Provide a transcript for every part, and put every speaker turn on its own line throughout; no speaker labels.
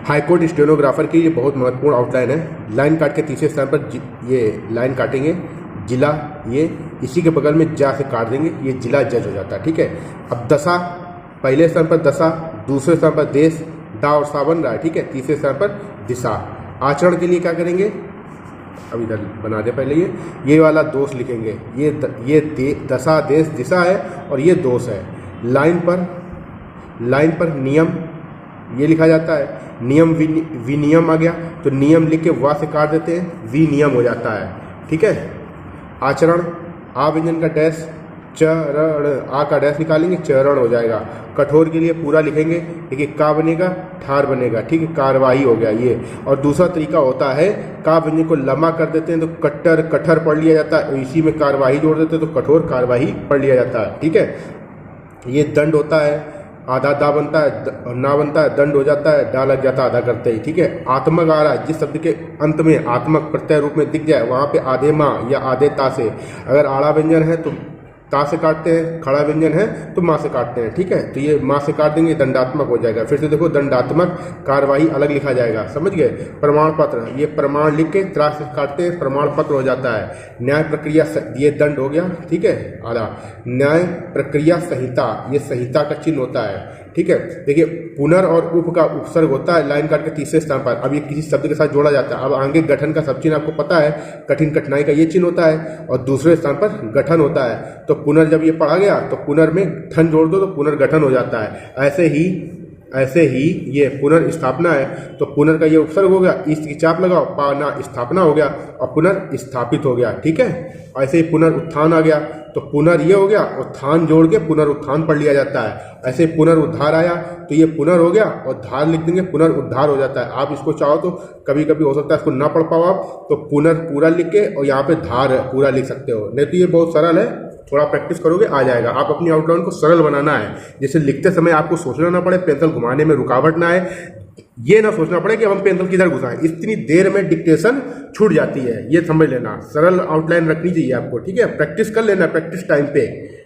High court stenographer की ये बहुत महत्वपूर्ण आउटलाइन है। लाइन काट के तीसरे स्थान पर ये लाइन काटेंगे, जिला, ये इसी के बगल में जा से काट देंगे, ये जिला जज हो जाता है। ठीक है। अब दशा, पहले स्थान पर दशा, दूसरे स्थान पर देश, दा और सा बन रहा है। ठीक है। तीसरे स्थान पर दिशा। आचरण के लिए क्या करेंगे, अब इधर बना दे पहले, ये वाला दोष लिखेंगे। ये दशा, देश, दिशा है और ये दोष है। लाइन पर नियम ये लिखा जाता है। नियम विनियम आ गया तो नियम लिख के वा से काट देते हैं, विनियम हो जाता है। ठीक है। आचरण, आ व्यंजन का डैश, चरण, आ का डैश निकालेंगे, चरण हो जाएगा। कठोर के लिए पूरा लिखेंगे, देखिए का बनेगा, ठार बनेगा। ठीक है। कार्यवाही हो गया ये। और दूसरा तरीका होता है, का व्यंजन को लम्बा कर देते हैं तो कट्टर, कठर पढ़ लिया जाता है, इसी में कार्यवाही जोड़ देते हैं तो कठोर कार्यवाही पढ़ लिया जाता है। ठीक है। ये दंड होता है, आधा दा बनता है, ना बनता है, दंड हो जाता है, डा लग जाता है आधा करते ही। ठीक है। आत्मक आ रहा है, जिस शब्द के अंत में आत्मक प्रत्यय रूप में दिख जाए वहाँ पे आधे माँ या आधे ता से, अगर आड़ा व्यंजन है तो ता से काटते हैं, खड़ा व्यंजन है तो माँ से काटते हैं। ठीक है। तो ये माँ से काट देंगे, दंडात्मक हो जाएगा। फिर से देखो, दंडात्मक कार्यवाही अलग लिखा जाएगा, समझ गए। प्रमाण पत्र, ये प्रमाण लिख के त्रा से काटते हैं, प्रमाण पत्र हो जाता है। न्याय प्रक्रिया, ये दंड हो गया। ठीक है। आधा न्याय प्रक्रिया संहिता, ये संहिता का चिन्ह होता है। ठीक है। देखिए, पुनर और उप का उपसर्ग होता है लाइन काट के तीसरे स्थान पर। अब ये किसी शब्द के साथ जोड़ा जाता है। अब आगे गठन का सब चिन्ह आपको पता है, कठिन कठिनाई का ये चिन्ह होता है और दूसरे स्थान पर गठन होता है। तो पुनर जब ये पढ़ा गया तो पुनर में ठन जोड़ दो तो पुनर्गठन हो जाता है। ऐसे ही ये पुनर्स्थापना है तो पुनर का ये उपसर्ग हो गया, इस की चाप लगाओ, पाना स्थापना हो गया और पुनर्स्थापित हो गया। ठीक है। ऐसे ही पुनरुत्थान आ गया तो पुनर ये हो गया, उत्थान जोड़ के पुनरुत्थान पढ़ लिया जाता है। ऐसे पुनरुद्धार आया तो ये पुनर हो गया और धार लिख देंगे, पुनरुद्धार हो जाता है। आप इसको चाहो तो कभी कभी हो सकता है इसको ना पढ़ पाओ आप, तो पुनर पूरा लिख के और यहाँ पे धार पूरा लिख सकते हो। नहीं तो ये बहुत सरल है, थोड़ा प्रैक्टिस करोगे आ जाएगा। आप अपनी आउटलाइन को सरल बनाना है, जैसे लिखते समय आपको सोचना ना पड़े, पेंसिल घुमाने में रुकावट ना आए, ये ना सोचना पड़े कि हम पेंसिल किधर घुसाएं, इतनी देर में डिक्टेशन छूट जाती है, ये समझ लेना। सरल आउटलाइन रखनी चाहिए आपको। ठीक है। प्रैक्टिस कर लेना, प्रैक्टिस टाइम पे।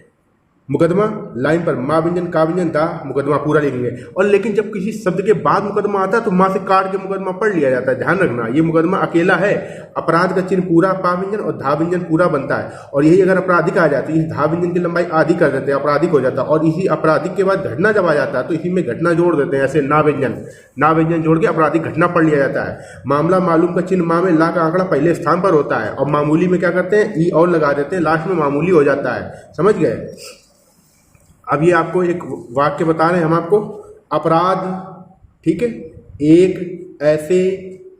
मुकदमा, लाइन पर माँ व्यंजन, का व्यंजन, दा, मुकदमा पूरा लिखेंगे। और लेकिन जब किसी शब्द के बाद मुकदमा आता है तो माँ से काट के मुकदमा पढ़ लिया जाता है, ध्यान रखना। ये मुकदमा अकेला है, अपराध का चिन्ह पूरा पा व्यंजन और धा व्यंजन पूरा बनता है। और यही अगर अपराधिक आ जाती है, इस धा व्यंजन की लंबाई आधी कर देते हैं, अपराधिक हो जाता है। और इसी अपराधिक के बाद घटना जब आ जाता है तो इसी में घटना जोड़ देते हैं, ऐसे ना व्यंजन जोड़ के अपराधिक घटना पढ़ लिया जाता है। मामला मालूम का चिन्ह माँ में ला का आंकड़ा पहले स्थान पर होता है और मामूली में क्या करते हैं, ई और लगा देते हैं, लास्ट में मामूली हो जाता है। समझ गए। अब ये आपको एक वाक्य बता रहे हैं हम आपको, अपराध, ठीक है, एक ऐसे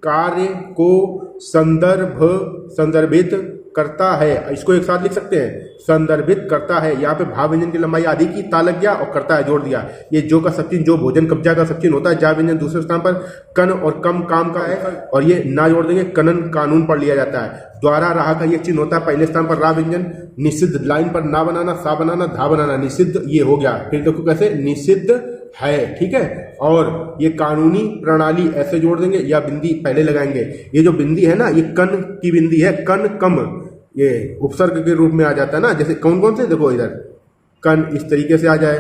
कार्य को संदर्भित करता है, इसको एक साथ लिख सकते हैं, संदर्भित करता है। यहाँ पे भाव व्यंजन की लंबाई आधी की, ता लग गया और करता है जोड़ दिया। ये जो का सब चिन्ह, जो भोजन कब्जा का सब चिन्ह होता है, जा व्यंजन दूसरे स्थान पर, कन और कम काम का है और ये ना जोड़ देंगे, कनन कानून पढ़ लिया जाता है। द्वारा रहा का ये चिन्ह होता है, पहले स्थान पर रा व्यंजन। निषिद्ध, लाइन पर ना बनाना, सा बनाना, धा बनाना, निषिद्ध ये हो गया। फिर देखो कैसे, निषिद्ध है। ठीक है। और ये कानूनी प्रणाली ऐसे जोड़ देंगे या बिंदी पहले लगाएंगे। ये जो बिंदी है ना, ये कन की बिंदी है, कन कम, ये उपसर्ग के रूप में आ जाता है ना। जैसे कौन कौन से, देखो इधर कन इस तरीके से आ जाए,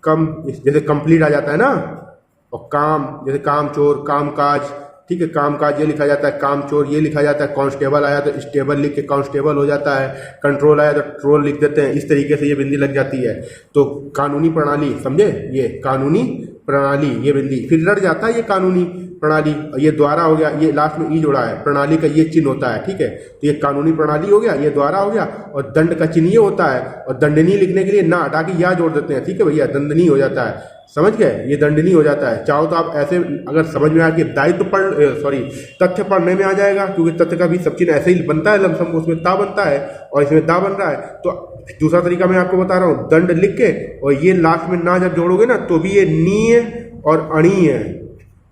कम जैसे कंप्लीट आ जाता है ना, और काम जैसे काम चोर, काम काज, ठीक है, काम काज ये लिखा जाता है, काम चोर ये लिखा जाता है। कांस्टेबल आया तो स्टेबल लिख के कांस्टेबल हो जाता है, कंट्रोल आया तो ट्रोल लिख देते हैं, इस तरीके से ये बिंदी लग जाती है। तो कानूनी प्रणाली, समझे, ये कानूनी प्रणाली, ये बिंदी। फिर रट जाता है ये कानूनी प्रणाली, ये द्वारा हो गया, ये लास्ट में ई जोड़ा है, प्रणाली का ये चिन्ह होता है। ठीक है। तो ये कानूनी प्रणाली हो गया, ये द्वारा हो गया और दंड का चिन्ह ये होता है। और दंडनीय लिखने के लिए ना हटा के या जोड़ देते हैं। ठीक है भैया, दंडनीय हो जाता है, समझ गए, ये दंडनीय हो जाता है। चाहो तो आप ऐसे अगर समझ में आ कि दायित्व तथ्य पढ़ने में आ जाएगा, क्योंकि तथ्य का भी सब चिन्ह ऐसे ही बनता है, लमसम उसमें ता बनता है और इसमें दा बन रहा है। तो दूसरा तरीका मैं आपको बता रहा हूँ, दंड लिख के और ये लास्ट में ना जब जोड़ोगे ना तो भी ये नीय और अणीय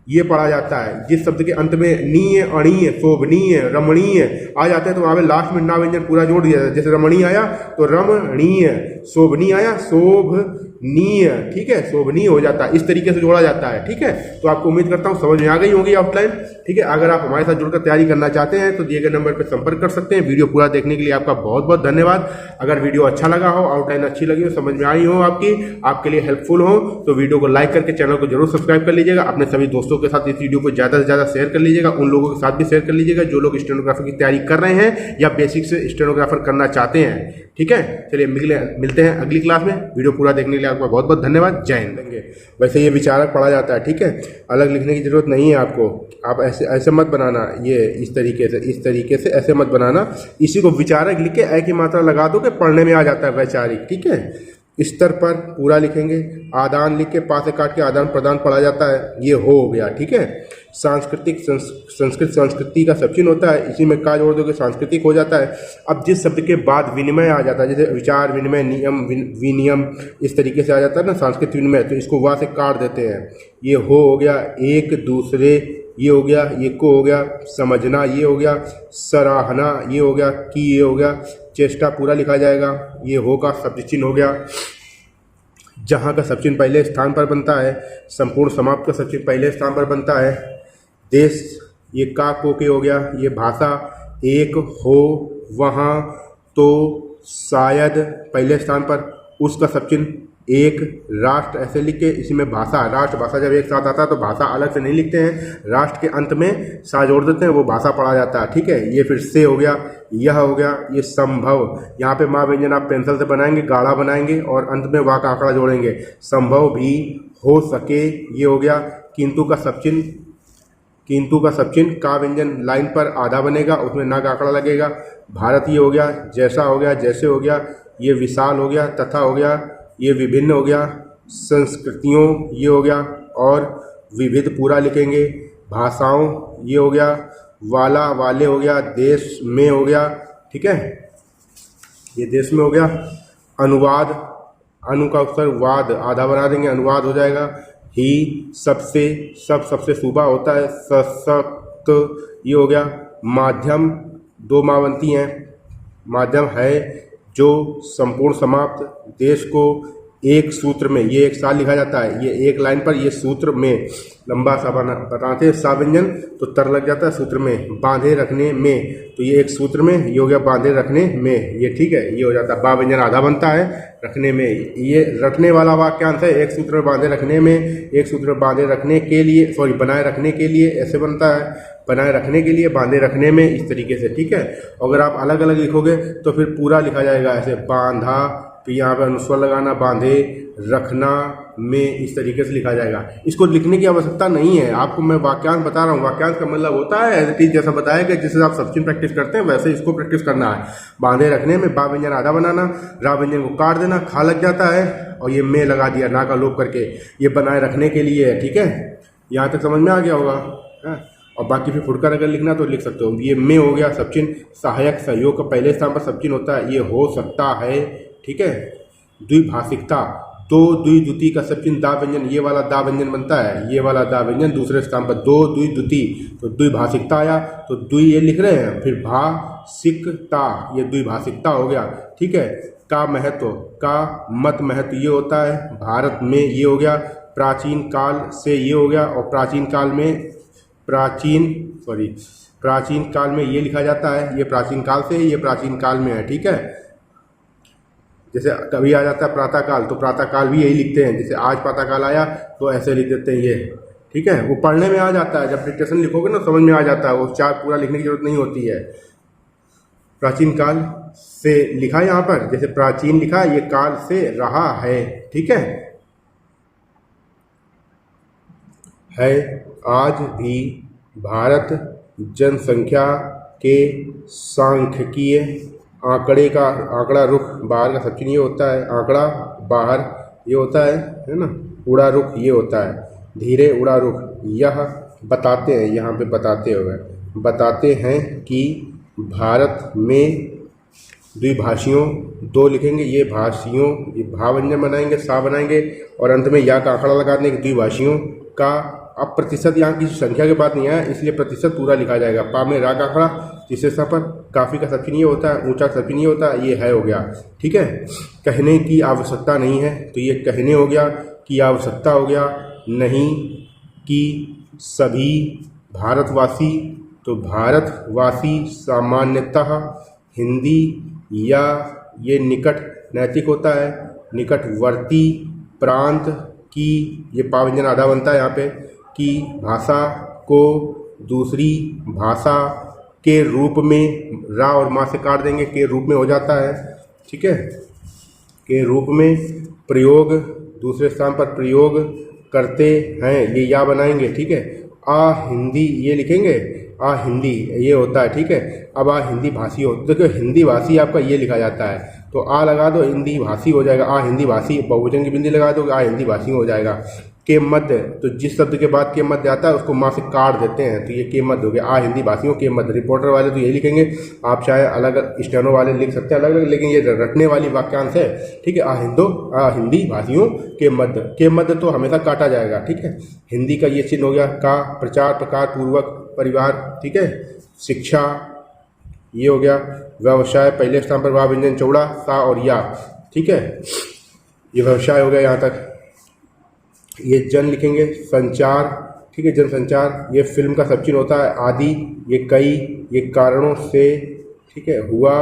ये पढ़ा जाता है। जिस शब्द के अंत में नीय, अणीय, शोभनीय, रमणीय आ जाते हैं तो वहाँ पे लास्ट में ना व्यंजन पूरा जोड़ दिया जाता है। जैसे रमणीय आया तो रमणीय, शोभनीय आया शोभनीय, शोभनीय, ठीक है, शोभनीय हो जाता है, इस तरीके से जोड़ा जाता है, ठीक है। तो आपको उम्मीद करता हूँ समझ में आ गई होगी आउटलाइन, ठीक है। अगर आप हमारे साथ जुड़कर तैयारी करना चाहते हैं तो दिए गए नंबर पर संपर्क कर सकते हैं। वीडियो पूरा देखने के लिए आपका बहुत बहुत धन्यवाद। अगर वीडियो अच्छा लगा हो, आउटलाइन अच्छी लगी हो, समझ में आई हो, आपके लिए हेल्पफुल हो, तो वीडियो को लाइक करके चैनल को जरूर सब्सक्राइब कर लीजिएगा। अपने सभी दोस्तों के साथ इस वीडियो को ज़्यादा से ज़्यादा शेयर कर लीजिएगा, उन लोगों के साथ भी शेयर कर लीजिएगा जो लोग स्टेनोग्राफर की तैयारी कर रहे हैं या बेसिक से स्टेनोग्राफर करना चाहते हैं, ठीक है। चलिए मिलते हैं अगली क्लास में। वीडियो पूरा देखने के लिए आपका बहुत बहुत धन्यवाद। जय हिंद। वैसे ये विचारक पढ़ा जाता है, ठीक है, अलग लिखने की जरूरत नहीं है आपको। आप ऐसे मत बनाना, ये इस तरीके से ऐसे मत बनाना। इसी को विचारक लिख के ए की मात्रा लगा दो कि पढ़ने में आ जाता है वैचारिक, ठीक है। स्तर पर पूरा लिखेंगे, आदान लिख के पा से काट के आदान प्रदान पढ़ा जाता है, ये हो गया, ठीक है। सांस्कृतिक संस्कृत संस्कृति का सब चिन्ह होता है, इसी में का जोड़ दोगे सांस्कृतिक हो जाता है। अब जिस शब्द के बाद विनिमय आ जाता है, जैसे विचार विनिमय, नियम विनियम, इस तरीके से आ जाता है ना सांस्कृतिक विनिमय, तो इसको वहाँ से काट देते हैं। ये हो गया एक दूसरे, ये हो गया, ये को हो गया, समझना ये हो गया, सराहना ये हो गया, की ये हो गया, चेष्टा पूरा लिखा जाएगा, ये हो का शब्द चिन्ह हो गया, जहाँ का सब चिन्ह पहले स्थान पर बनता है, संपूर्ण समाप्त का सब चिन्ह पहले स्थान पर बनता है। देश ये का को के हो गया, ये भाषा एक हो वहाँ तो शायद पहले स्थान पर, उसका सब चिन्ह एक, राष्ट्र ऐसे लिख के, इसी में भाषा, राष्ट्र भाषा जब एक साथ आता है तो भाषा अलग से नहीं लिखते हैं, राष्ट्र के अंत में सा जोड़ देते हैं, वो भाषा पढ़ा जाता है, ठीक है। ये फिर से हो गया, यह हो गया, ये संभव, यहाँ पे माँ व्यंजन आप पेंसिल से बनाएंगे, गाढ़ा बनाएंगे और अंत में वाक आंकड़ा जोड़ेंगे, संभव भी हो सके, ये हो गया। किंतु का सब चिन्ह का व्यंजन लाइन पर आधा बनेगा, उसमें ना का आंकड़ा लगेगा। भारत ये हो गया, जैसा हो गया, जैसे हो गया, ये विशाल हो गया, तथा हो गया, ये विभिन्न हो गया, संस्कृतियों ये हो गया और विविध पूरा लिखेंगे। भाषाओं ये हो गया, वाला वाले हो गया, देश में हो गया, ठीक है, ये देश में हो गया। अनुवाद, अनु का अक्षर वाद आधा बना देंगे, अनुवाद हो जाएगा। ही सबसे सूबा होता है, सशक्त ये हो गया। माध्यम दो मावंती हैं, माध्यम है जो संपूर्ण समाप्त, देश को एक सूत्र में, ये एक साल लिखा जाता है, ये एक लाइन पर, ये सूत्र में, लंबा सा बनाते हैं सा व्यंजन तो तर लग जाता है सूत्र में। बांधे रखने में, तो ये एक सूत्र में, ये हो गया बांधे रखने में, ये ठीक है, ये हो जाता है। बा व्यंजन आधा बनता है, रखने में, ये रखने वाला वाक्यांश है, एक सूत्र में बांधे रखने में, एक सूत्र में बांधे रखने के लिए, सॉरी बनाए रखने के लिए ऐसे बनता है, बनाए रखने के लिए, बांधे रखने में, इस तरीके से, ठीक है। अगर आप अलग अलग लिखोगे तो फिर पूरा लिखा जाएगा ऐसे, बांधा, फिर यहाँ पर अनुस्वर लगाना, बांधे रखना में, इस तरीके से लिखा जाएगा। इसको लिखने की आवश्यकता नहीं है, आपको मैं वाक्यांश बता रहा हूँ। वाक्यांश का मतलब होता है एज इट इज, जैसा बताया कि जिससे आप सब चिन्ह प्रैक्टिस करते हैं वैसे इसको प्रैक्टिस करना है। बांधे रखने में बा व्यंजन आधा बनाना, रा व्यंजन को काट देना, खा लग जाता है, और ये में लगा दिया ना का लोप करके, ये बनाए रखने के लिए है, ठीक है। यहाँ तक समझ में आ गया होगा, है? और बाकी फिर फुटकर अगर लिखना तो लिख सकते हो। ये में हो गया सब चिन्ह, सहायक सहयोग का पहले स्थान पर सब चिन्ह होता है, ये हो सकता है, ठीक है। द्विभाषिकता, दो द्वि द्वितीय का सब चिन्ह दा व्यंजन, ये वाला दा व्यंजन बनता है, ये वाला दा व्यंजन दूसरे स्थान पर, दो द्वि द्वितीय, तो द्विभाषिकता आया, तो द्वि ये लिख रहे हैं, फिर भाषिकता, ये द्विभाषिकता हो गया, ठीक है। का महत्व, का मत महत्व ये होता है, भारत में ये हो गया, प्राचीन काल से ये हो गया, और प्राचीन काल में ये लिखा जाता है, ये प्राचीन काल से, ये प्राचीन काल में है, ठीक है। जैसे कभी आ जाता है प्रातः काल, तो प्रातः काल भी यही लिखते हैं, जैसे आज प्रातः काल आया तो ऐसे लिख देते हैं ये, ठीक है। वो पढ़ने में आ जाता है, जब डिक्टेशन लिखोगे ना समझ में आ जाता है, वो चार पूरा लिखने की जरूरत नहीं होती है। प्राचीन काल से लिखा यहाँ पर, जैसे प्राचीन लिखा, ये काल से रहा है, ठीक है। आज भी भारत जनसंख्या के सांख्यिकीय आंकड़ा रुख, बाहर का सब चिन्ह ये होता है, आंकड़ा बाहर ये होता है ना, उड़ा रुख ये होता है, धीरे उड़ा रुख, यह बताते हैं, यहाँ पे बताते हैं कि भारत में द्विभाषियों, दो लिखेंगे, ये भाषियों, ये भा व्यंजन बनाएंगे, सा बनाएंगे, और अंत में या का आंकड़ा लगा देंगे, द्विभाषियों का अब प्रतिशत यहाँ किसी संख्या के बाद नहीं आया, इसलिए प्रतिशत पूरा लिखा जाएगा। पा में रा का आंकड़ा तीसरे स्थान पर, काफ़ी का सफी होता है, ऊंचा सफी नहीं होता, ये है हो गया। ठीक है, कहने की आवश्यकता नहीं है, तो ये कहने हो गया, की आवश्यकता हो गया, नहीं कि सभी भारतवासी, तो भारतवासी सामान्यतः हिंदी या ये निकट नैतिक होता है, निकटवर्ती प्रांत की, ये पा व्यंजन आधा बनता है यहाँ पे, की भाषा को दूसरी भाषा के रूप में, रा और माँ से काट देंगे, के रूप में हो जाता है। ठीक है, के रूप में प्रयोग, दूसरे स्थान पर प्रयोग करते हैं, ये या बनाएंगे। ठीक है, आ हिंदी ये लिखेंगे, आ हिंदी ये होता है। ठीक है, अब आ हिंदी भाषी हो, देखो हिंदी भाषी आपका ये लिखा जाता है, तो आ लगा दो, हिंदी भाषी हो जाएगा, आ हिंदी भाषी, बहुवचन की बिंदी लगा दो, आ हिंदी भाषी हो जाएगा। के मध्य, तो जिस शब्द के बाद के मध्य आता है उसको माँ से काट देते हैं, तो ये के मध्य हो गया, आ हिंदी भाषियों के मध्य। रिपोर्टर वाले तो यही लिखेंगे, आप चाहे अलग स्टेनो वाले लिख सकते हैं अलग अलग, लेकिन ये रटने वाली वाक्यांश है। ठीक है, आ हिंदी भाषियों के मध्य, के मध्य तो हमेशा काटा जाएगा। ठीक है, हिंदी का ये चिन्ह हो गया, का प्रचार प्रकार पूर्वक परिवार। ठीक है, शिक्षा ये हो गया, व्यवसाय पहले स्थान पर, वाह व्यंजन चौड़ा, सा और या। ठीक है, ये व्यवसाय हो गया यहाँ तक। ये जन लिखेंगे, संचार। ठीक है, जनसंचार, ये फिल्म का सब चिन्ह होता है, आदि, ये कई, ये कारणों से। ठीक है, हुआ,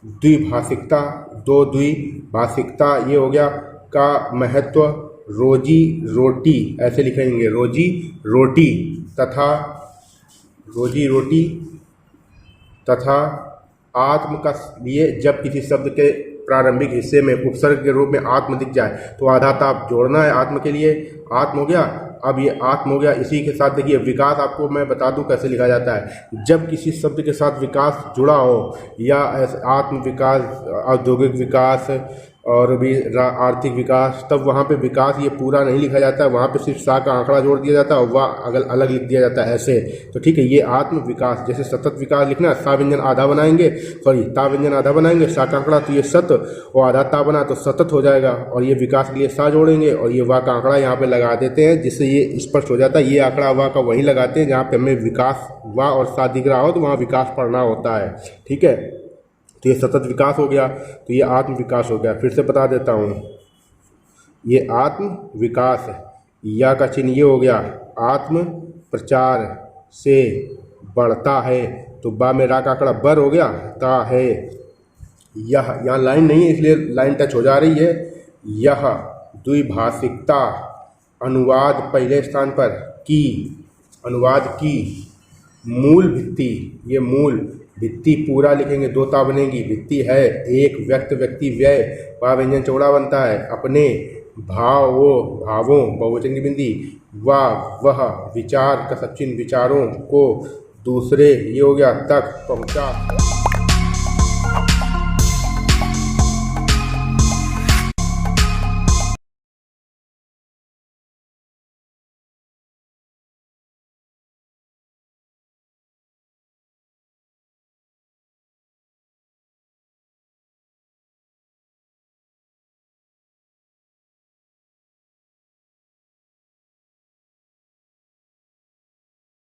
द्विभाषिकता, दो द्विभाषिकता ये हो गया, का महत्व, रोजी रोटी ऐसे लिखेंगे, रोजी रोटी तथा, रोजी रोटी तथा आत्म का लिए, जब किसी शब्द के प्रारंभिक हिस्से में उपसर्ग के रूप में आत्म दिख जाए तो आधा ताप जोड़ना है आत्म के लिए, आत्म हो गया। अब ये आत्म हो गया, इसी के साथ देखिए विकास, आपको मैं बता दूं कैसे लिखा जाता है। जब किसी शब्द के साथ विकास जुड़ा हो, या आत्म विकास, औद्योगिक विकास और भी आर्थिक विकास, तब वहाँ पे विकास ये पूरा नहीं लिखा जाता है, वहाँ पे सिर्फ सा का आंकड़ा जोड़ दिया जाता है और वह अगल अलग लिख दिया जाता है ऐसे। तो ठीक है, ये आत्म विकास, जैसे सतत विकास लिखना, सा व्यंजन आधा बनाएंगे, सॉरी ता व्यंजन आधा बनाएंगे, सा का आंकड़ा, तो ये सत और आधा ता बना तो सतत हो जाएगा, और ये विकास के लिए सा जोड़ेंगे और ये वाह का आंकड़ा यहाँ पे लगा देते हैं, जिससे ये स्पष्ट हो जाता है। ये आंकड़ा वाह का वहीं लगाते हैं जहाँ पे हमें विकास वाह और सा दिख रहा हो, तो वहाँ विकास पढ़ना होता है। ठीक है, तो ये सतत विकास हो गया, तो ये आत्म विकास हो गया। फिर से बता देता हूँ, ये आत्म विकास है, या का चिन्ह ये हो गया, आत्म प्रचार से बढ़ता है, तो बा में रा का आंकड़ा बर हो गया, ता है, यह, यहाँ लाइन नहीं है इसलिए लाइन टच हो जा रही है, यह द्विभाषिकता, अनुवाद पहले स्थान पर, की, अनुवाद की, मूल भित्ति, ये मूल भित्ति पूरा लिखेंगे, दो ता बनेगी, भित्ति है, एक व्यक्त व्यक्ति व्यय, वाह व्यंजन चौड़ा बनता है, अपने भावों बहुवचन की बिंदी, वाह वह विचार का सब चिन्ह, विचारों को दूसरे ये हो गया तक पहुँचा।